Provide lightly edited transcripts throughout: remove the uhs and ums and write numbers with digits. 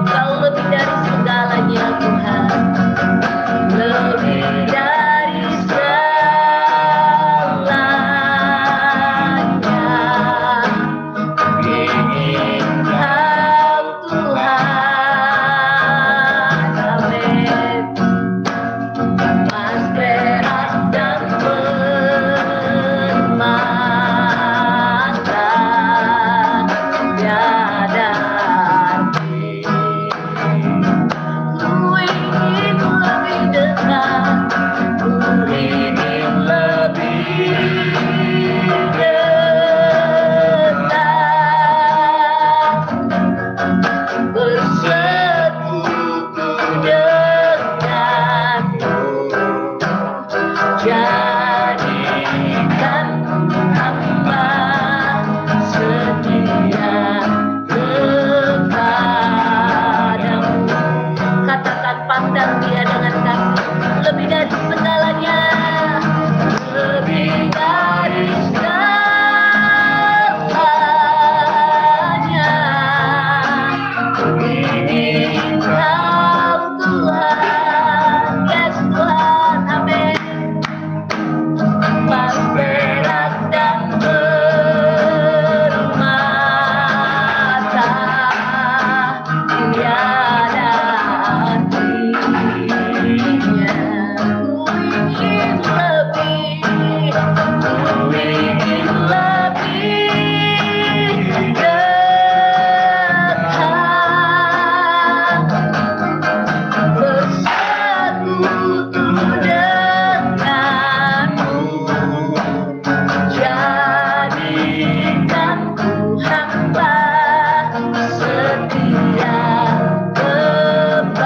Kau lebih dari segalanya Tuhan, lebih dari segalanya. Ingin Kau Tuhan, amin. Mas perak dan permata tiada arti. Ku ingin lebih dekat, ku ingin lebih dekat, bersekutu denganmu. Jadikan hamba setia kepadamu. Katakan, pandang dia dengan kasih, lebih dari segalanya, lebih dari segalanya. Ingin Kau Tuhan, yes Tuhan, amin. Mas perak dan permata tiada artinya. Ku ingin lebih, ku ingin lebih dekat, bersekutu denganmu. Jadikan ku hamba setia kepadamu.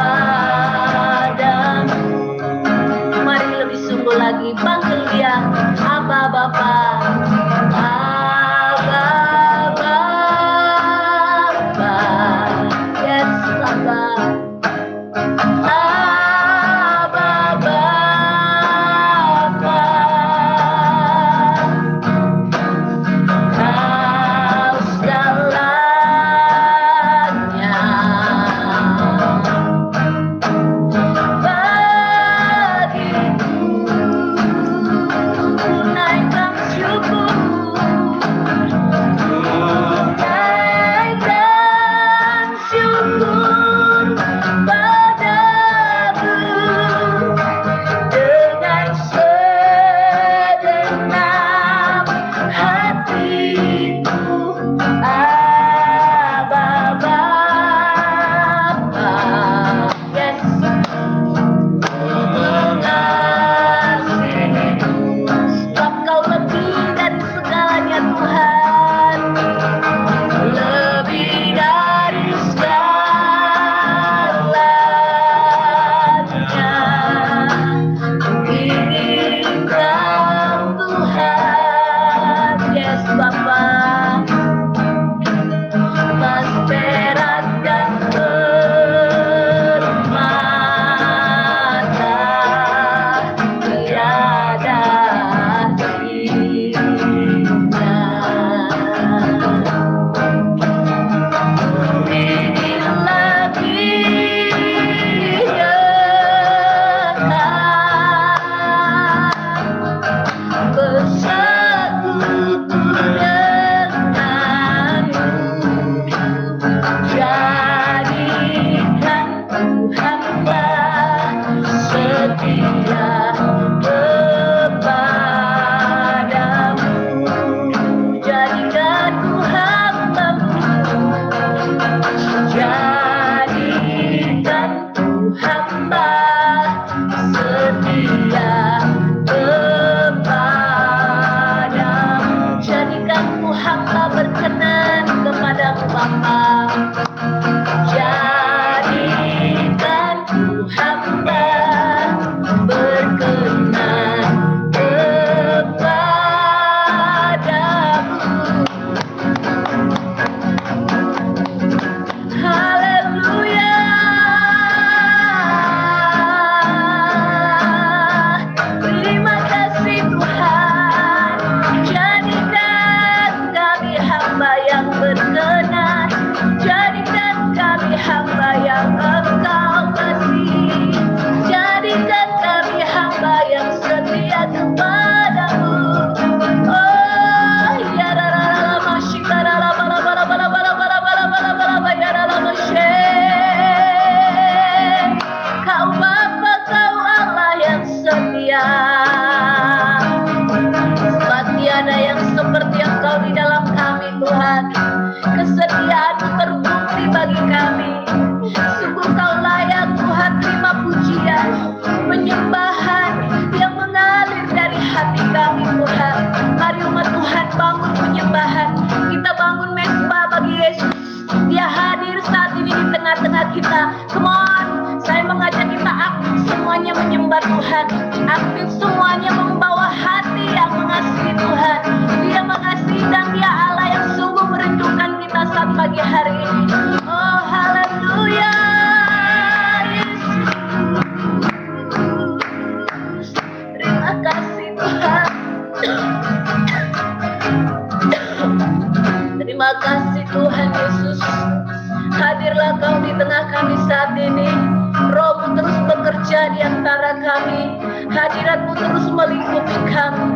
Mari lebih sungguh lagi panggil dia, Aba Bapa, Aba Bapa, yes Aba, Aba Bapa. Kau segalanya bagiku, naikkan syukur, naikkan syukur padamu dengan segenap hatiku. Aba Bapa, yes, mengasihimu, sebab Kau lebih dari segalanya Tuhan, lebih dari segalanya. Ingin Kau Tuhan, yes Bapa. Mas perak dan permata tiada artinya. Ingin lebih dekat, bersekutu denganmu. Jadikan ku hamba setia kepadamu. Jadikan ku hamba-Mu, jadikan ku hamba setia kepadamu. Jadikan ku hamba berkenan kepadamu Bapa. Jadikan ku hamba berkenan kepadamu. Haleluya. kita. Come on, saya mengajak kita aktif semuanya menyembah Tuhan, aktif semuanya membawa hati yang mengasihi Tuhan. Dia mengasihi dan Dia Allah yang sungguh merindukan kita saat pagi hari ini. Oh haleluya, Yesus, terima kasih Tuhan. Terima kasih Tuhan Yesus. Hadirlah Kau di tengah kami saat ini. Roh-Mu terus bekerja di antara kami. Hadirat-Mu terus melingkupi kami.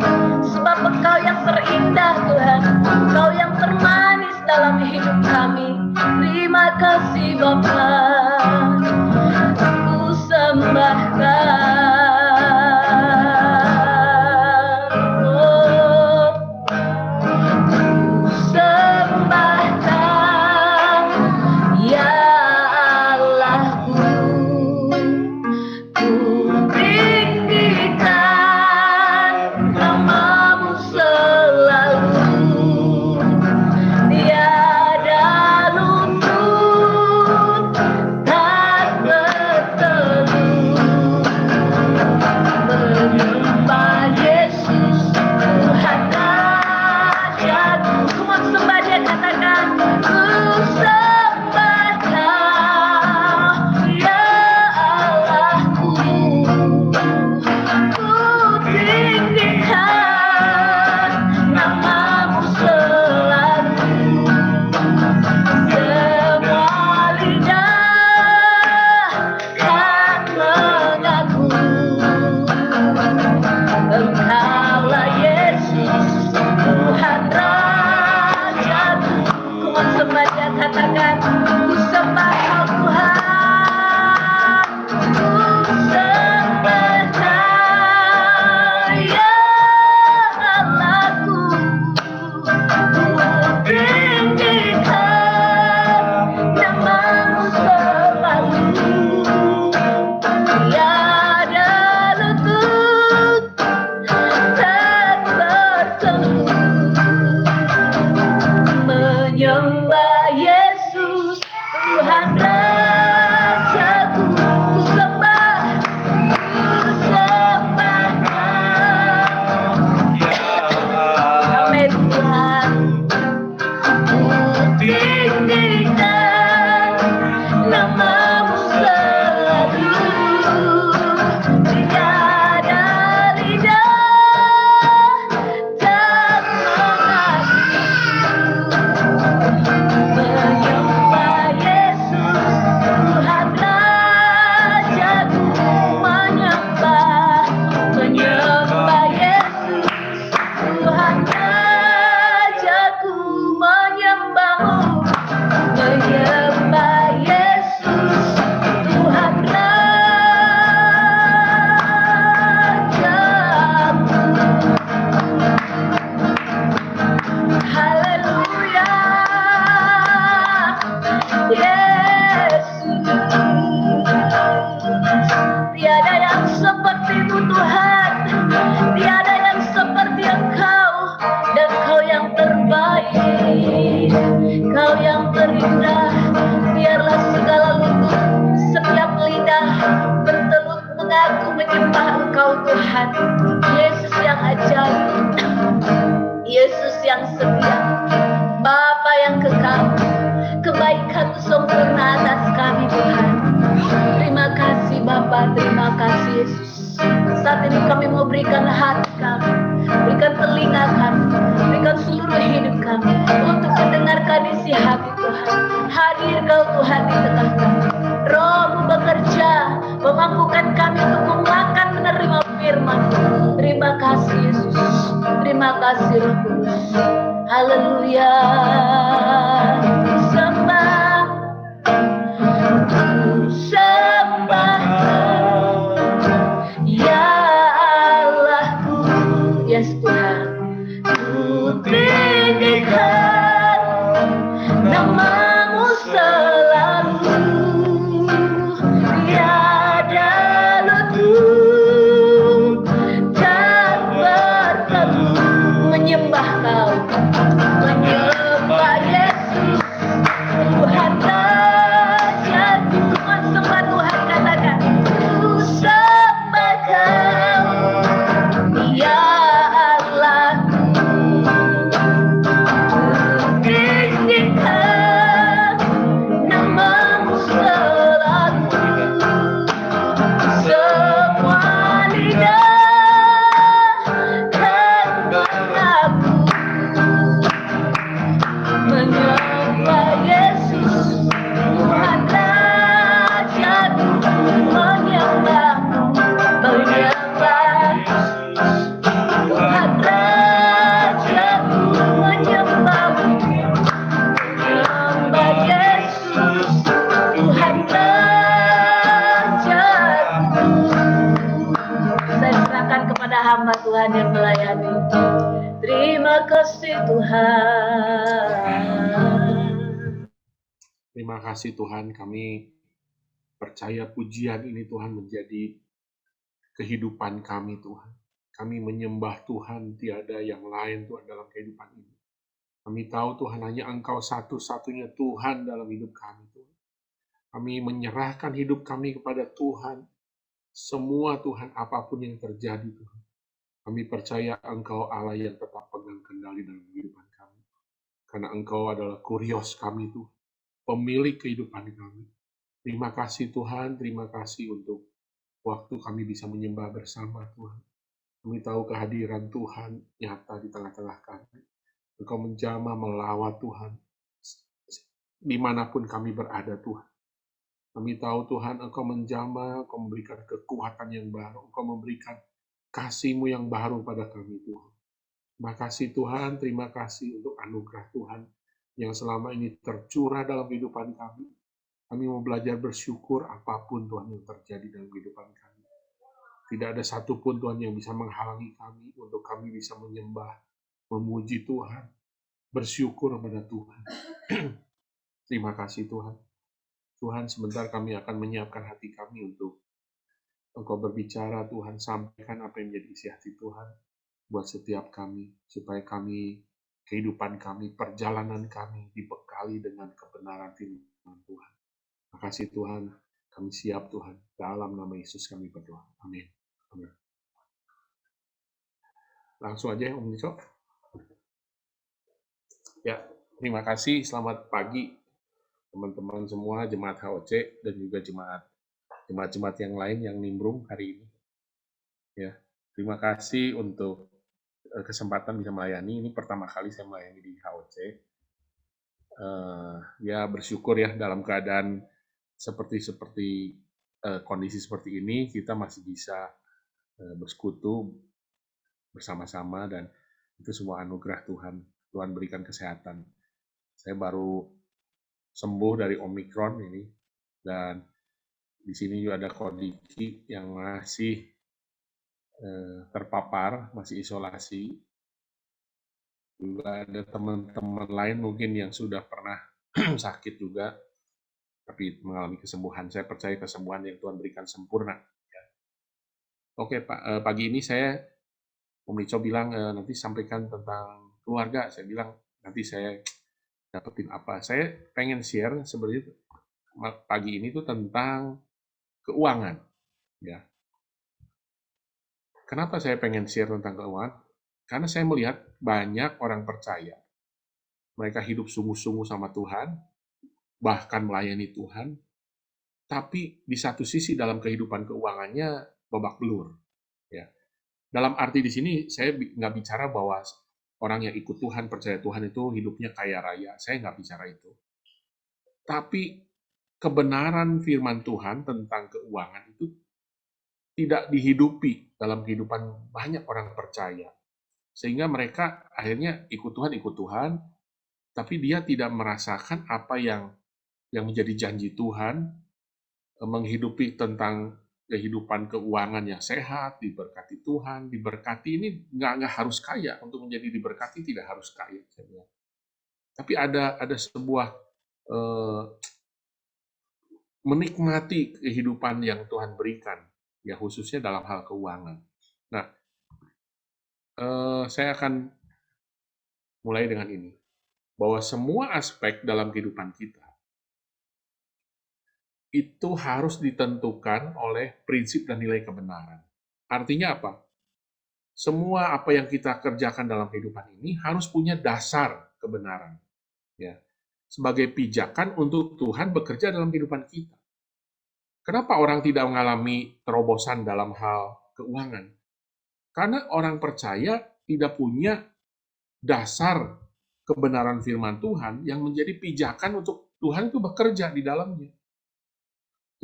Sebab Engkau yang terindah Tuhan, Engkau yang termanis dalam hidup kami. Terima kasih Bapa, ku sembahkan. Yesus yang ajaib, Yesus yang setia, Bapa yang kekal, kebaikan sempurna atas kami Tuhan. Terima kasih Bapa, terima kasih Yesus. Saat ini kami mau berikan hati kami, berikan telinga kami, berikan seluruh hidup kami untuk mendengarkan isi hati Tuhan. Hadir Kau Tuhan di tengah kami. Roh-Mu bekerja, memampukan kami untuk memakan menerima firman. Terima kasih Yesus, terima kasih Roh Kudus. Haleluya, sembah, sembah ya Allahku, yes Tuhan, ku tinggikan nama-Mu selalu. Tiada lutut dan berteduh menyembah Kau, menyembah Yesus. bersama Tuhan yang melayani. Terima kasih Tuhan. Terima kasih Tuhan, kami percaya pujian ini Tuhan menjadi kehidupan kami Tuhan. Kami menyembah Tuhan, tiada yang lain Tuhan dalam kehidupan ini. Kami tahu Tuhan hanya Engkau satu-satunya Tuhan dalam hidup kami Tuhan. Kami menyerahkan hidup kami kepada Tuhan. Semua Tuhan, apapun yang terjadi Tuhan. Kami percaya Engkau Allah yang tetap pegang kendali dalam kehidupan kami. Karena Engkau adalah kurios kami Tuhan. Pemilik kehidupan kami. Terima kasih Tuhan, terima kasih untuk waktu kami bisa menyembah bersama Tuhan. Kami tahu kehadiran Tuhan nyata di tengah-tengah kami. Engkau menjamah melawat Tuhan, dimanapun kami berada Tuhan. Kami tahu Tuhan, Engkau menjamah, Engkau memberikan kekuatan yang baru, Engkau memberikan kasih-Mu yang baru pada kami Tuhan. Terima kasih Tuhan, terima kasih untuk anugerah Tuhan yang selama ini tercurah dalam kehidupan kami. Kami mau belajar bersyukur apapun Tuhan yang terjadi dalam kehidupan kami. Tidak ada satupun Tuhan yang bisa menghalangi kami untuk kami bisa menyembah, memuji Tuhan, bersyukur kepada Tuhan. Terima kasih Tuhan. Tuhan, sebentar kami akan menyiapkan hati kami untuk Engkau berbicara Tuhan, sampaikan apa yang menjadi isi hati Tuhan buat setiap kami, supaya kami, kehidupan kami, perjalanan kami dibekali dengan kebenaran firman Tuhan. Terima kasih Tuhan, kami siap Tuhan. Dalam nama Yesus kami berdoa. Amin. Amin. Langsung aja Om Nico. Ya, terima kasih. Selamat pagi teman-teman semua, jemaat HOC dan juga jemaat-jemaat yang lain yang nimbrung hari ini. Ya, terima kasih untuk kesempatan bisa melayani. Ini pertama kali saya melayani di HOC. Ya bersyukur ya dalam keadaan seperti kondisi seperti ini kita masih bisa bersekutu bersama-sama dan itu semua anugerah Tuhan. Tuhan berikan kesehatan. Saya baru sembuh dari Omikron ini dan di sini juga ada Kodiki yang masih terpapar, masih isolasi. Juga ada teman-teman lain mungkin yang sudah pernah sakit juga, tapi mengalami kesembuhan. Saya percaya kesembuhan yang Tuhan berikan sempurna. Oke Pak, pagi ini saya Om Rico bilang nanti sampaikan tentang keluarga. Saya bilang nanti saya dapetin apa. Saya pengen share sebenarnya pagi ini tuh tentang keuangan. Ya. Kenapa saya pengen share tentang keuangan? Karena saya melihat banyak orang percaya. Mereka hidup sungguh-sungguh sama Tuhan, bahkan melayani Tuhan, tapi di satu sisi dalam kehidupan keuangannya babak belur. Ya. Dalam arti di sini saya nggak bicara bahwa orang yang ikut Tuhan, percaya Tuhan itu hidupnya kaya raya. Saya nggak bicara itu. Tapi kebenaran firman Tuhan tentang keuangan itu tidak dihidupi dalam kehidupan banyak orang percaya. Sehingga mereka akhirnya ikut Tuhan, tapi dia tidak merasakan apa yang menjadi janji Tuhan, menghidupi tentang kehidupan keuangan yang sehat, diberkati Tuhan, diberkati ini nggak harus kaya, untuk menjadi diberkati tidak harus kaya. Tapi ada sebuah menikmati kehidupan yang Tuhan berikan, ya khususnya dalam hal keuangan. Nah, saya akan mulai dengan ini, bahwa semua aspek dalam kehidupan kita itu harus ditentukan oleh prinsip dan nilai kebenaran. Artinya apa? Semua apa yang kita kerjakan dalam kehidupan ini harus punya dasar kebenaran. Ya. Sebagai pijakan untuk Tuhan bekerja dalam kehidupan kita. Kenapa orang tidak mengalami terobosan dalam hal keuangan? Karena orang percaya tidak punya dasar kebenaran firman Tuhan yang menjadi pijakan untuk Tuhan itu bekerja di dalamnya.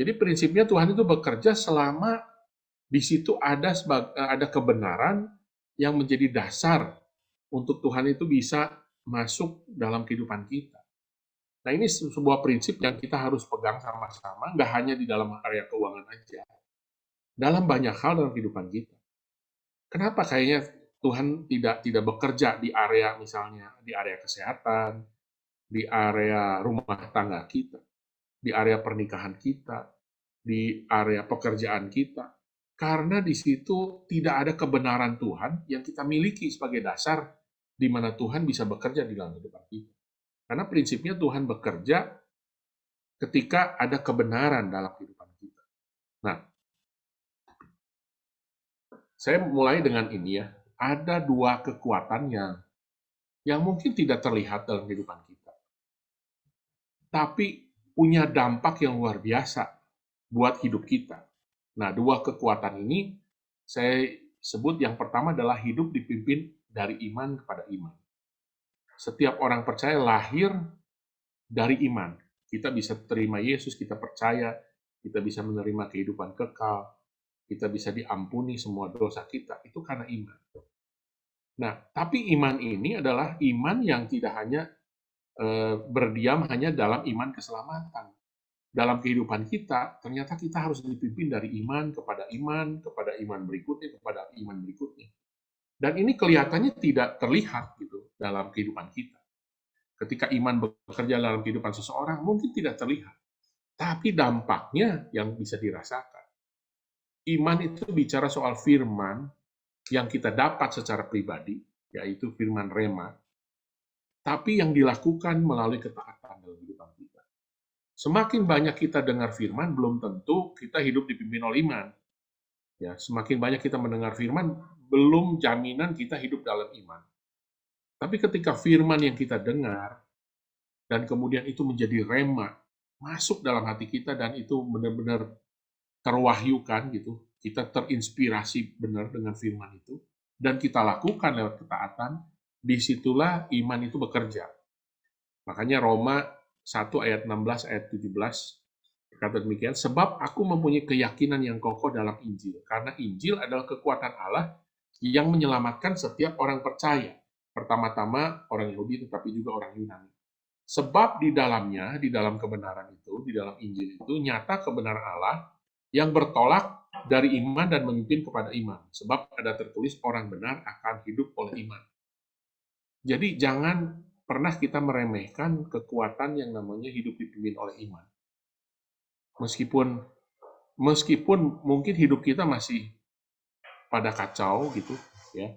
Jadi prinsipnya Tuhan itu bekerja selama di situ ada kebenaran yang menjadi dasar untuk Tuhan itu bisa masuk dalam kehidupan kita. Nah ini sebuah prinsip yang kita harus pegang sama-sama, nggak hanya di dalam area keuangan aja. Dalam banyak hal dalam kehidupan kita. Kenapa kayaknya Tuhan tidak bekerja di area misalnya di area kesehatan, di area rumah tangga kita, di area pernikahan kita, di area pekerjaan kita? Karena di situ tidak ada kebenaran Tuhan yang kita miliki sebagai dasar di mana Tuhan bisa bekerja di dalam kehidupan kita. Karena prinsipnya Tuhan bekerja ketika ada kebenaran dalam kehidupan kita. Nah, saya mulai dengan ini ya. Ada dua kekuatan yang mungkin tidak terlihat dalam kehidupan kita, tapi punya dampak yang luar biasa buat hidup kita. Nah, dua kekuatan ini saya sebut yang pertama adalah hidup dipimpin dari iman kepada iman. Setiap orang percaya lahir dari iman. Kita bisa terima Yesus, kita percaya, kita bisa menerima kehidupan kekal, kita bisa diampuni semua dosa kita, itu karena iman. Nah, tapi iman ini adalah iman yang tidak hanya berdiam hanya dalam iman keselamatan. Dalam kehidupan kita, ternyata kita harus dipimpin dari iman, kepada iman berikutnya, kepada iman berikutnya. Dan ini kelihatannya tidak terlihat gitu dalam kehidupan kita. Ketika iman bekerja dalam kehidupan seseorang, mungkin tidak terlihat. Tapi dampaknya yang bisa dirasakan. Iman itu bicara soal firman yang kita dapat secara pribadi, yaitu firman rema, tapi yang dilakukan melalui ketaatan dalam kehidupan kita. Semakin banyak kita dengar firman, belum tentu kita hidup dipimpin oleh iman. Ya, semakin banyak kita mendengar firman, belum jaminan kita hidup dalam iman. Tapi ketika firman yang kita dengar, dan kemudian itu menjadi rema, masuk dalam hati kita, dan itu benar-benar terwahyukan gitu, kita terinspirasi benar dengan firman itu, dan kita lakukan lewat ketaatan, disitulah iman itu bekerja. Makanya Roma 1 ayat 16 ayat 17 berkata demikian, sebab aku mempunyai keyakinan yang kokoh dalam Injil, karena Injil adalah kekuatan Allah yang menyelamatkan setiap orang percaya, pertama-tama orang Yahudi tetapi juga orang Yunani. Sebab di dalamnya, di dalam kebenaran itu, di dalam Injil itu, nyata kebenaran Allah yang bertolak dari iman dan memimpin kepada iman. Sebab ada tertulis orang benar akan hidup oleh iman. Jadi jangan pernah kita meremehkan kekuatan yang namanya hidup dipimpin oleh iman. Meskipun mungkin hidup kita masih pada kacau gitu, ya,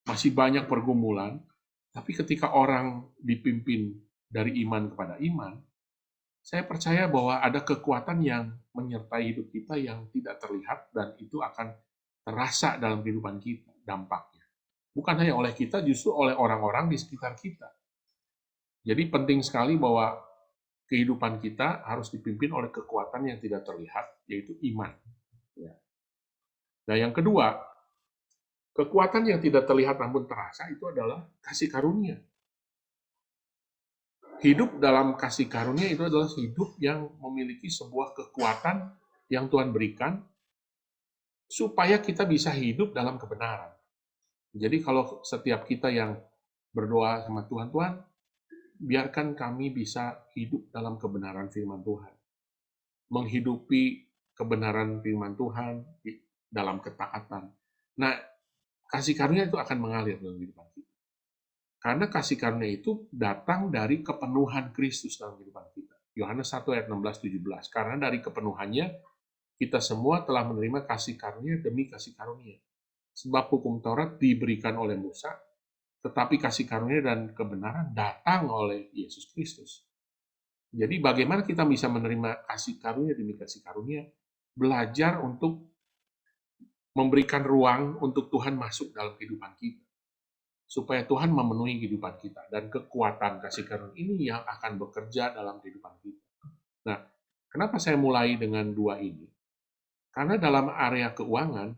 masih banyak pergumulan, tapi ketika orang dipimpin dari iman kepada iman, saya percaya bahwa ada kekuatan yang menyertai hidup kita yang tidak terlihat dan itu akan terasa dalam kehidupan kita dampaknya. Bukan hanya oleh kita, justru oleh orang-orang di sekitar kita. Jadi penting sekali bahwa kehidupan kita harus dipimpin oleh kekuatan yang tidak terlihat, yaitu iman. Ya. Nah, yang kedua, kekuatan yang tidak terlihat namun terasa itu adalah kasih karunia. Hidup dalam kasih karunia itu adalah hidup yang memiliki sebuah kekuatan yang Tuhan berikan supaya kita bisa hidup dalam kebenaran. Jadi kalau setiap kita yang berdoa sama Tuhan, Tuhan, biarkan kami bisa hidup dalam kebenaran firman Tuhan. Menghidupi kebenaran firman Tuhan dalam ketaatan. Nah, kasih karunia itu akan mengalir dalam kehidupan kita. Karena kasih karunia itu datang dari kepenuhan Kristus dalam kehidupan kita. Yohanes 1 ayat 16-17. Karena dari kepenuhannya, kita semua telah menerima kasih karunia demi kasih karunia. Sebab hukum Taurat diberikan oleh Musa, tetapi kasih karunia dan kebenaran datang oleh Yesus Kristus. Jadi bagaimana kita bisa menerima kasih karunia demi kasih karunia? Belajar untuk memberikan ruang untuk Tuhan masuk dalam kehidupan kita. Supaya Tuhan memenuhi kehidupan kita. Dan kekuatan kasih karunia ini yang akan bekerja dalam kehidupan kita. Nah, kenapa saya mulai dengan dua ini? Karena dalam area keuangan,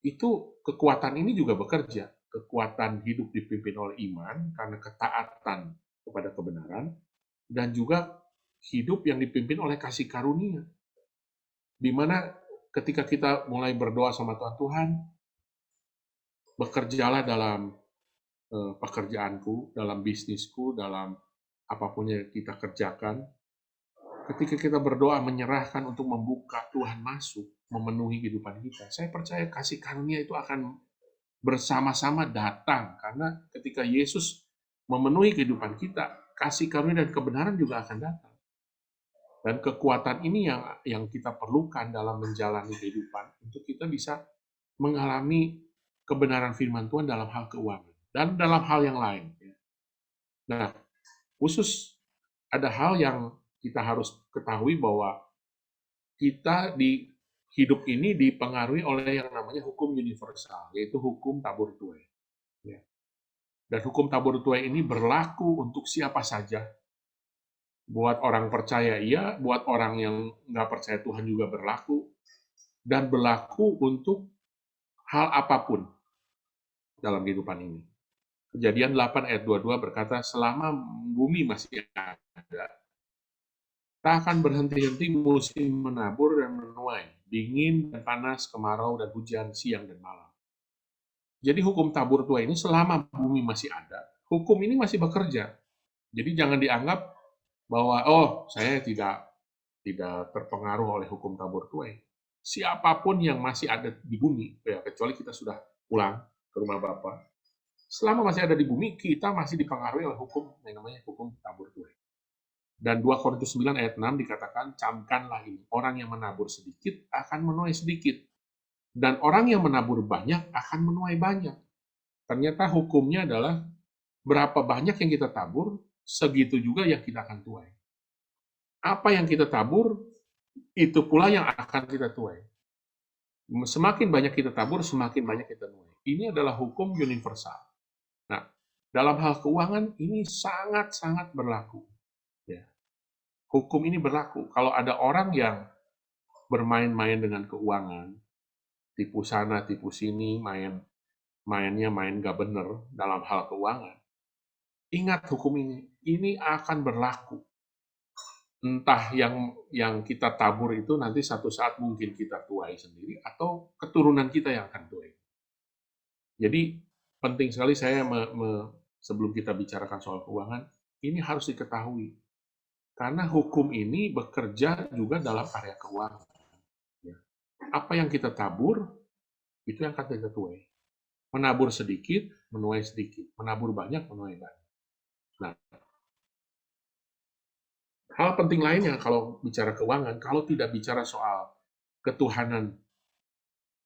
itu kekuatan ini juga bekerja. Kekuatan hidup dipimpin oleh iman, karena ketaatan kepada kebenaran, dan juga hidup yang dipimpin oleh kasih karunia. Di mana ketika kita mulai berdoa sama Tuhan, bekerjalah dalam pekerjaanku, dalam bisnisku, dalam apapun yang kita kerjakan. Ketika kita berdoa menyerahkan untuk membuka Tuhan masuk, memenuhi kehidupan kita, saya percaya kasih karunia itu akan bersama-sama datang. Karena ketika Yesus memenuhi kehidupan kita, kasih karunia dan kebenaran juga akan datang. Dan kekuatan ini yang kita perlukan dalam menjalani kehidupan untuk kita bisa mengalami kebenaran firman Tuhan dalam hal keuangan dan dalam hal yang lain. Nah, khusus ada hal yang kita harus ketahui bahwa kita di hidup ini dipengaruhi oleh yang namanya hukum universal, yaitu hukum tabur tuai. Ya. Dan hukum tabur tuai ini berlaku untuk siapa saja. Buat orang percaya iya, buat orang yang nggak percaya Tuhan juga berlaku, dan berlaku untuk hal apapun dalam kehidupan ini. Kejadian 8 ayat 22 berkata, selama bumi masih ada, tak akan berhenti-henti musim menabur dan menuai, dingin dan panas, kemarau dan hujan, siang dan malam. Jadi hukum tabur tuai ini selama bumi masih ada, hukum ini masih bekerja. Jadi jangan dianggap bahwa saya tidak terpengaruh oleh hukum tabur tuai. Siapapun yang masih ada di bumi, ya kecuali kita sudah pulang ke rumah Bapa, selama masih ada di bumi, kita masih dipengaruhi oleh hukum yang namanya hukum tabur tuai. Dan 2 Korintus 9 ayat 6 dikatakan, camkanlah ini, orang yang menabur sedikit akan menuai sedikit, dan orang yang menabur banyak akan menuai banyak. Ternyata hukumnya adalah berapa banyak yang kita tabur, segitu juga yang kita akan tuai. Apa yang kita tabur, itu pula yang akan kita tuai. Semakin banyak kita tabur, semakin banyak kita tuai. Ini adalah hukum universal. Nah, dalam hal keuangan ini sangat-sangat berlaku. Ya. Hukum ini berlaku. Kalau ada orang yang bermain-main dengan keuangan, tipu sana, tipu sini, mainnya gak bener dalam hal keuangan, ingat hukum ini akan berlaku. Entah yang kita tabur itu nanti satu saat mungkin kita tuai sendiri atau keturunan kita yang akan tuai. Jadi penting sekali saya sebelum kita bicarakan soal keuangan, ini harus diketahui. Karena hukum ini bekerja juga dalam area keuangan. Apa yang kita tabur, itu yang akan kita tuai. Menabur sedikit, menuai sedikit. Menabur banyak, menuai banyak. Nah, hal penting lainnya kalau bicara keuangan, kalau tidak bicara soal ketuhanan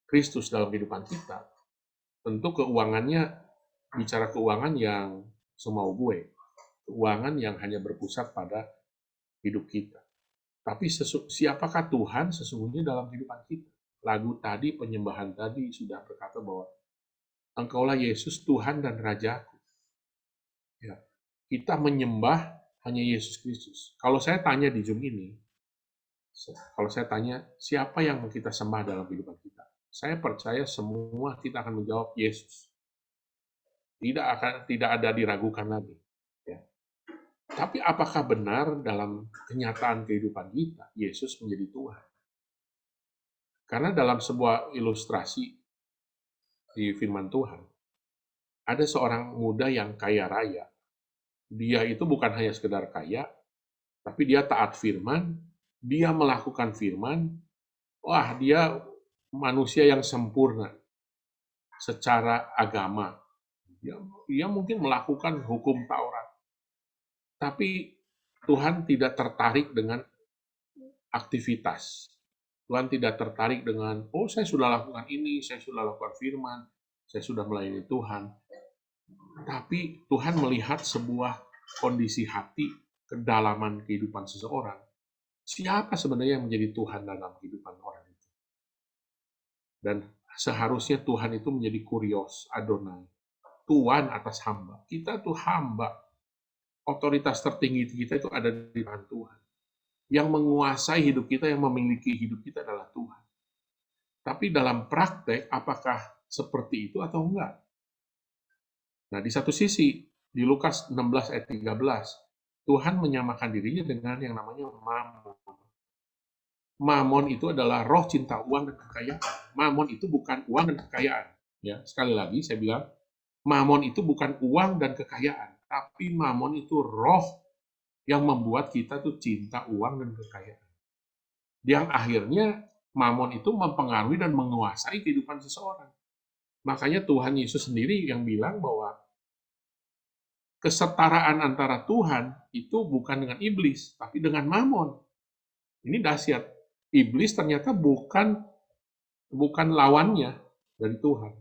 Kristus dalam kehidupan kita, tentu keuangannya bicara keuangan yang semau gue. Keuangan yang hanya berpusat pada hidup kita. Tapi siapakah Tuhan sesungguhnya dalam kehidupan kita? Lagu tadi, penyembahan tadi sudah berkata bahwa Engkaulah Yesus Tuhan dan Rajaku. Ya, kita menyembah hanya Yesus Kristus. Kalau saya tanya di Zoom ini, kalau saya tanya siapa yang kita sembah dalam kehidupan kita, saya percaya semua kita akan menjawab Yesus. Tidak ada diragukan lagi. Ya. Tapi apakah benar dalam kenyataan kehidupan kita Yesus menjadi Tuhan? Karena dalam sebuah ilustrasi di firman Tuhan, ada seorang muda yang kaya raya. Dia itu bukan hanya sekedar kaya, tapi dia taat firman, dia melakukan firman, wah dia manusia yang sempurna secara agama. Dia mungkin melakukan hukum Taurat. Tapi Tuhan tidak tertarik dengan aktivitas. Tuhan tidak tertarik dengan, saya sudah lakukan ini, saya sudah lakukan firman, saya sudah melayani Tuhan. Tapi Tuhan melihat sebuah kondisi hati, kedalaman kehidupan seseorang. Siapa sebenarnya yang menjadi Tuhan dalam kehidupan orang itu? Dan seharusnya Tuhan itu menjadi kurios, Adonai. Tuhan atas hamba. Kita tuh hamba. Otoritas tertinggi kita itu ada di tangan Tuhan. Yang menguasai hidup kita, yang memiliki hidup kita adalah Tuhan. Tapi dalam praktek, apakah seperti itu atau enggak? Nah, di satu sisi, di Lukas 16 ayat 13, Tuhan menyamakan dirinya dengan yang namanya Mamon. Mamon itu adalah roh cinta uang dan kekayaan. Mamon itu bukan uang dan kekayaan. Ya, sekali lagi saya bilang, Mamon itu bukan uang dan kekayaan, tapi Mamon itu roh yang membuat kita tuh cinta uang dan kekayaan. Yang akhirnya Mamon itu mempengaruhi dan menguasai kehidupan seseorang. Makanya Tuhan Yesus sendiri yang bilang bahwa kesetaraan antara Tuhan itu bukan dengan iblis, tapi dengan Mamon. Ini dahsyat. Iblis ternyata bukan lawannya dari Tuhan.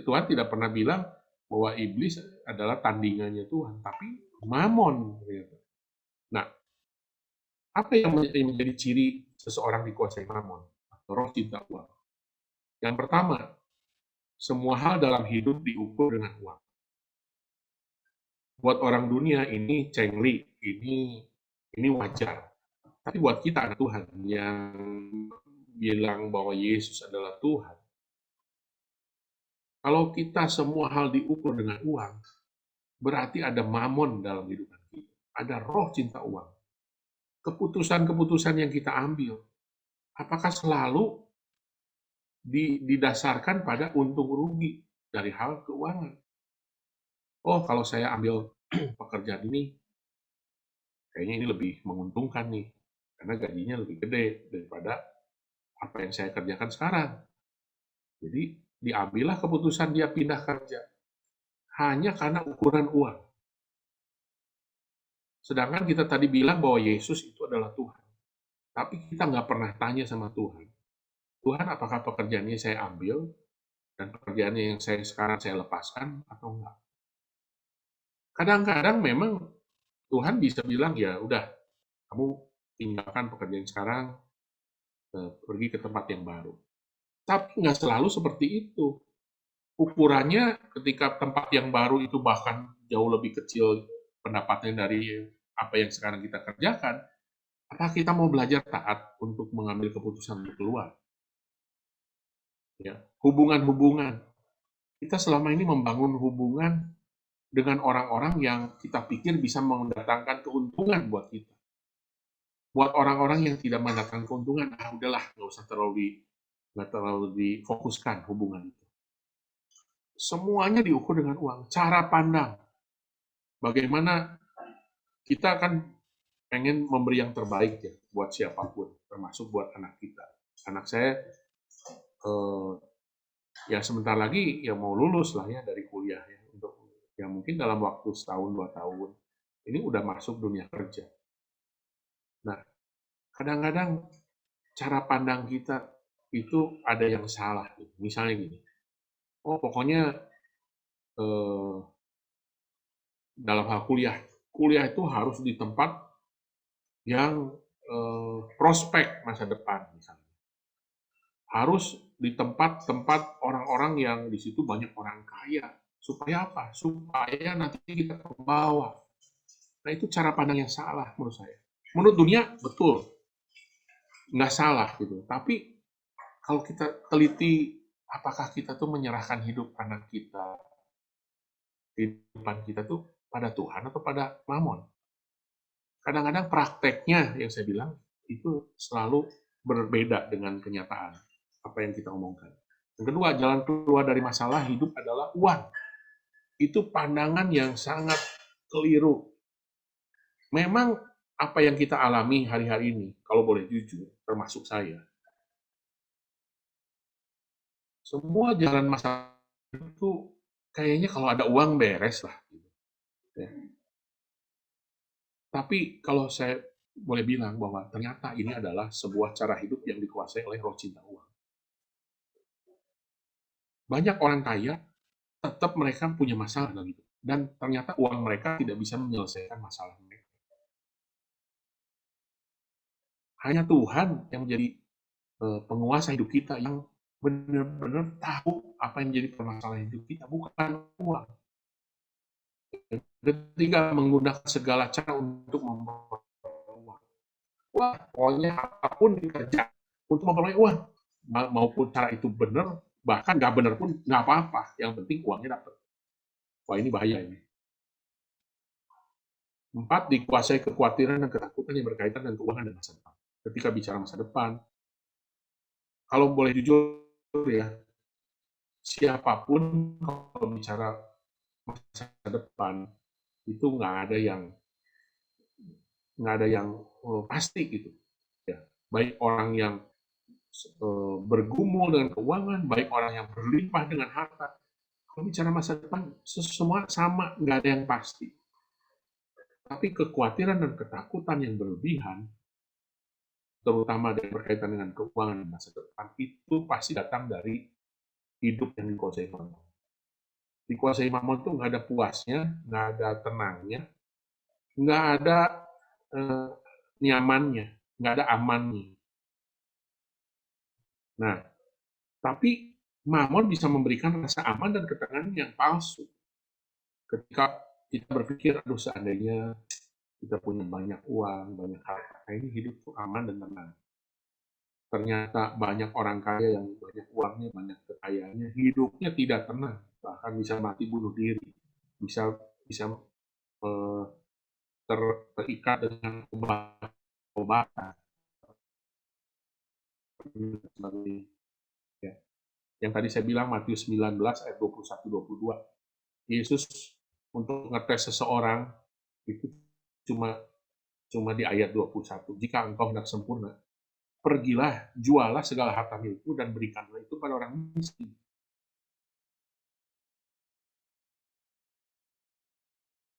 Tuhan tidak pernah bilang bahwa iblis adalah tandingannya Tuhan, tapi Mamon. Nah, apa yang menjadi ciri seseorang dikuasai Mamon? Roh cinta uang. Yang pertama, semua hal dalam hidup diukur dengan uang. Buat orang dunia ini cengli, ini wajar. Tapi buat kita anak Tuhan yang bilang bahwa Yesus adalah Tuhan, kalau kita semua hal diukur dengan uang, berarti ada mamon dalam hidup kita. Ada roh cinta uang. Keputusan-keputusan yang kita ambil, apakah selalu didasarkan pada untung rugi dari hal keuangan? Oh, kalau saya ambil pekerjaan ini, kayaknya ini lebih menguntungkan nih, karena gajinya lebih gede daripada apa yang saya kerjakan sekarang. Jadi, diambillah keputusan dia pindah kerja. Hanya karena ukuran uang. Sedangkan kita tadi bilang bahwa Yesus itu adalah Tuhan. Tapi kita nggak pernah tanya sama Tuhan. Tuhan, apakah pekerjaannya saya ambil dan pekerjaannya yang sekarang saya lepaskan atau enggak? Kadang-kadang memang Tuhan bisa bilang, ya udah, kamu tinggalkan pekerjaan sekarang, pergi ke tempat yang baru. Tapi nggak selalu seperti itu. Ukurannya ketika tempat yang baru itu bahkan jauh lebih kecil pendapatnya dari apa yang sekarang kita kerjakan, apakah kita mau belajar taat untuk mengambil keputusan untuk keluar? Ya, hubungan-hubungan. Kita selama ini membangun hubungan dengan orang-orang yang kita pikir bisa mendatangkan keuntungan buat kita. Buat orang-orang yang tidak mendatangkan keuntungan, udahlah, nggak terlalu difokuskan hubungan itu. Semuanya diukur dengan uang. Cara pandang. Bagaimana kita kan pengen memberi yang terbaik ya buat siapapun, termasuk buat anak kita. Anak saya ya sebentar lagi ya mau lulus lah ya dari kuliah ya, untuk ya mungkin dalam waktu setahun 2 tahun ini udah masuk dunia kerja. Nah, kadang-kadang cara pandang kita itu ada yang salah. Misalnya gini, oh pokoknya dalam hal kuliah itu harus di tempat yang prospek masa depan misalnya. Harus di tempat-tempat orang-orang yang di situ banyak orang kaya. Supaya apa? Supaya nanti kita ke bawah. Nah, itu cara pandang yang salah menurut saya. Menurut dunia, betul. Nggak salah gitu. Tapi kalau kita teliti, apakah kita tuh menyerahkan hidup anak kita, kehidupan kita tuh pada Tuhan atau pada Mamon? Kadang-kadang prakteknya yang saya bilang, itu selalu berbeda dengan kenyataan. Apa yang kita omongkan. Yang kedua, jalan keluar dari masalah hidup adalah uang. Itu pandangan yang sangat keliru. Memang apa yang kita alami hari-hari ini, kalau boleh jujur, termasuk saya, semua jalan masalah itu kayaknya kalau ada uang beres lah. Ya. Tapi kalau saya boleh bilang bahwa ternyata ini adalah sebuah cara hidup yang dikuasai oleh roh cinta uang. Banyak orang kaya, tetap mereka punya masalah dalam hidup. Dan ternyata uang mereka tidak bisa menyelesaikan masalah mereka. Hanya Tuhan yang menjadi penguasa hidup kita, yang benar-benar tahu apa yang menjadi permasalahan hidup kita, bukan uang. Ketika menggunakan segala cara untuk memperoleh uang. Wah, pokoknya apapun dikerja untuk memperoleh uang. Maupun cara itu benar, bahkan nggak benar pun nggak apa-apa. Yang penting uangnya dapat. Wah, ini bahaya ini. 4, dikuasai kekhawatiran dan ketakutan yang berkaitan dengan keuangan dan masa depan. Ketika bicara masa depan, kalau boleh jujur ya, siapapun kalau bicara masa depan itu nggak ada yang pasti gitu ya. Baik orang yang bergumul dengan keuangan, baik orang yang berlimpah dengan harta. Kalau bicara masa depan, semua sama, nggak ada yang pasti. Tapi kekhawatiran dan ketakutan yang berlebihan, terutama yang berkaitan dengan keuangan di masa depan, itu pasti datang dari hidup yang dikuasai mamon. Dikuasai mamon tuh nggak ada puasnya, nggak ada tenangnya, nggak ada eh, nyamannya, nggak ada amannya. Nah, tapi mamon bisa memberikan rasa aman dan ketenangan yang palsu. Ketika kita berpikir, aduh seandainya kita punya banyak uang, banyak harta, ini hidup tuh aman dan tenang. Ternyata banyak orang kaya yang banyak uangnya, banyak kekayaannya, hidupnya tidak tenang, bahkan bisa mati bunuh diri, bisa bisa eh, terikat dengan obat-obatan. Ya. Yang tadi saya bilang Matius 19 ayat 21-22, Yesus untuk ngetes seseorang itu cuma cuma di ayat 21. Jika engkau hendak sempurna, pergilah, jualah segala harta milikmu dan berikanlah itu pada orang miskin.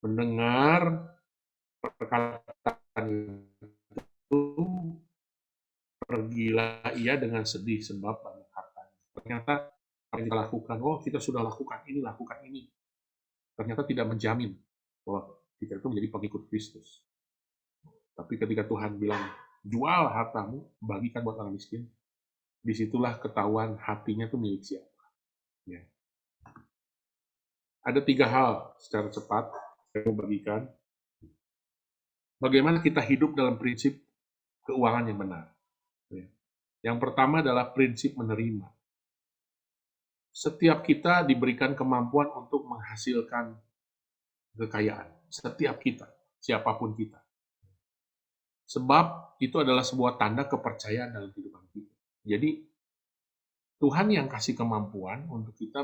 Mendengar perkataan itu, pergilah ia dengan sedih sebab banyak hartanya. Ternyata apa yang kita lakukan, oh kita sudah lakukan ini. Ternyata tidak menjamin bahwa kita itu menjadi pengikut Kristus. Tapi ketika Tuhan bilang, jual hartamu, bagikan buat orang miskin, disitulah ketahuan hatinya itu milik siapa. Ya. Ada 3 hal secara cepat saya mau bagikan. Bagaimana kita hidup dalam prinsip keuangan yang benar. Ya. Yang pertama adalah prinsip menerima. Setiap kita diberikan kemampuan untuk menghasilkan kekayaan. Setiap kita, siapapun kita. Sebab itu adalah sebuah tanda kepercayaan dalam kehidupan kita. Jadi, Tuhan yang kasih kemampuan untuk kita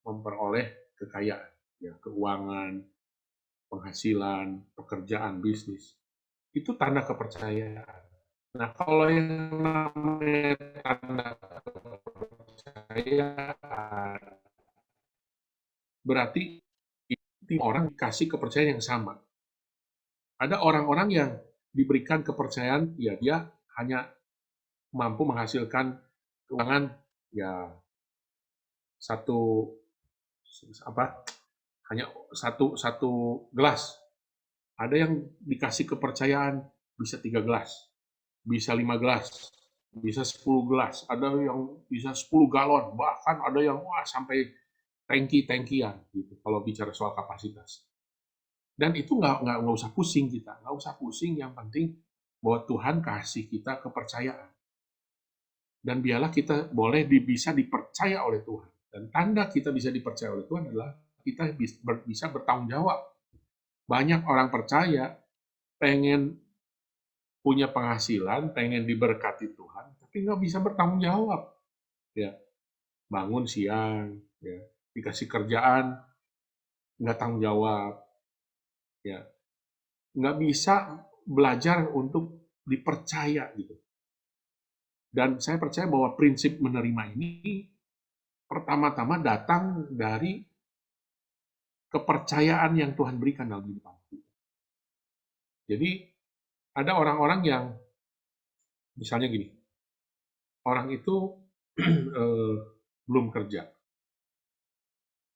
memperoleh kekayaan, ya, keuangan, penghasilan, pekerjaan, bisnis. Itu tanda kepercayaan. Nah, kalau yang namanya tanda kepercayaan, berarti orang dikasih kepercayaan yang sama. Ada orang-orang yang diberikan kepercayaan, ya dia hanya mampu menghasilkan keuangan ya satu apa hanya satu gelas. Ada yang dikasih kepercayaan bisa 3 gelas, bisa 5 gelas, bisa 10 gelas, ada yang bisa 10 galon, bahkan ada yang sampai tangki-tangkian gitu kalau bicara soal kapasitas. Dan itu nggak usah pusing kita, nggak usah pusing, yang penting bahwa Tuhan kasih kita kepercayaan. Dan biarlah kita boleh bisa dipercaya oleh Tuhan. Dan tanda kita bisa dipercaya oleh Tuhan adalah kita bisa bertanggung jawab. Banyak orang percaya, pengen punya penghasilan, pengen diberkati Tuhan, tapi nggak bisa bertanggung jawab. Ya, bangun siang, ya, dikasih kerjaan, nggak tanggung jawab. Ya, nggak bisa belajar untuk dipercaya gitu. Dan saya percaya bahwa prinsip menerima ini pertama-tama datang dari kepercayaan yang Tuhan berikan dalam hidup kita. Jadi ada orang-orang yang misalnya gini, orang itu belum kerja,